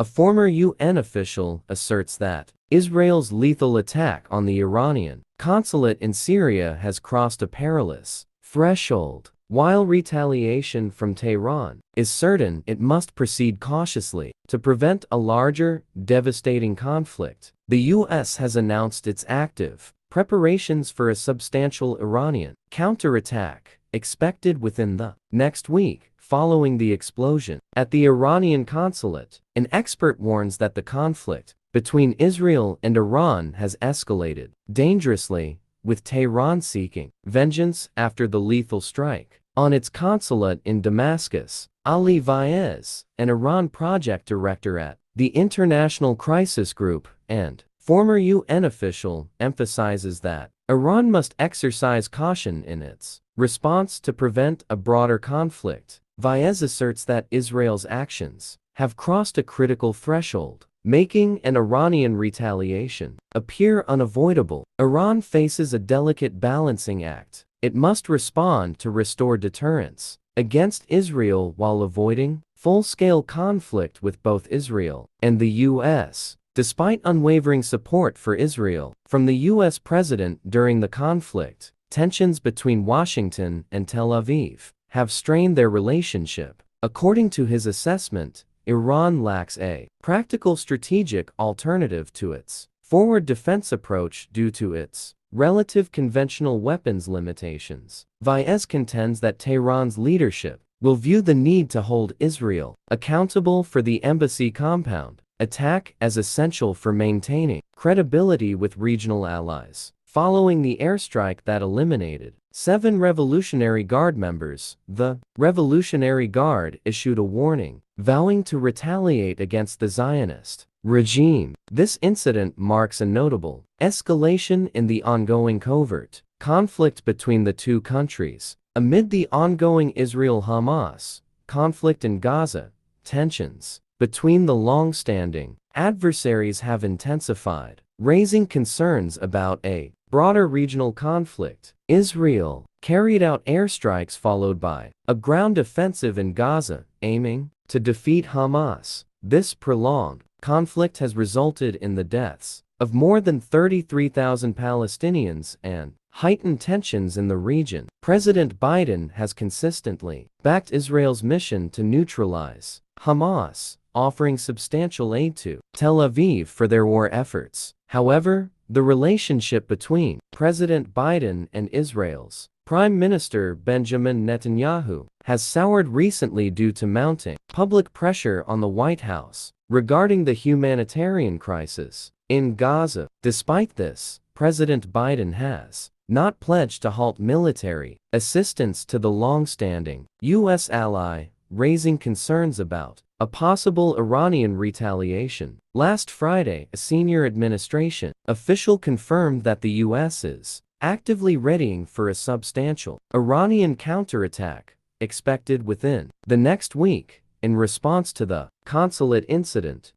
A former UN official asserts that Israel's lethal attack on the Iranian consulate in Syria has crossed a perilous threshold. While retaliation from Tehran is certain, it must proceed cautiously to prevent a larger, devastating conflict. The U.S. has announced its active preparations for a substantial Iranian counterattack expected within the next week following the explosion at the Iranian consulate. An expert warns that the conflict between Israel and Iran has escalated dangerously, with Tehran seeking vengeance after the lethal strike on its consulate in Damascus. Ali Vaez, an Iran project director at the International Crisis Group and former UN official, emphasizes that Iran must exercise caution in its response to prevent a broader conflict. Vaez asserts that Israel's actions have crossed a critical threshold, making an Iranian retaliation appear unavoidable. Iran faces a delicate balancing act. It must respond to restore deterrence against Israel while avoiding full-scale conflict with both Israel and the U.S. Despite unwavering support for Israel from the U.S. president during the conflict, tensions between Washington and Tel Aviv have strained their relationship. According to his assessment, Iran lacks a practical strategic alternative to its forward defense approach due to its relative conventional weapons limitations. Vaez contends that Tehran's leadership will view the need to hold Israel accountable for the embassy compound attack as essential for maintaining credibility with regional allies. Following the airstrike that eliminated 7 Revolutionary Guard members, the Revolutionary Guard issued a warning, vowing to retaliate against the Zionist regime. This incident marks a notable escalation in the ongoing covert conflict between the two countries. Amid the ongoing Israel-Hamas conflict in Gaza, tensions between the long-standing adversaries have intensified, raising concerns about a broader regional conflict. Israel carried out airstrikes followed by a ground offensive in Gaza, aiming to defeat Hamas. This prolonged conflict has resulted in the deaths of more than 33,000 Palestinians and heightened tensions in the region. President Biden has consistently backed Israel's mission to neutralize Hamas, offering substantial aid to Tel Aviv for their war efforts. However, the relationship between President Biden and Israel's Prime Minister Benjamin Netanyahu has soured recently due to mounting public pressure on the White House regarding the humanitarian crisis in Gaza. Despite this, President Biden has not pledged to halt military assistance to the long-standing U.S. ally, raising concerns about a possible Iranian retaliation. Last Friday, a senior administration official confirmed that the U.S. is actively readying for a substantial Iranian counterattack expected within the next week in response to the consulate incident.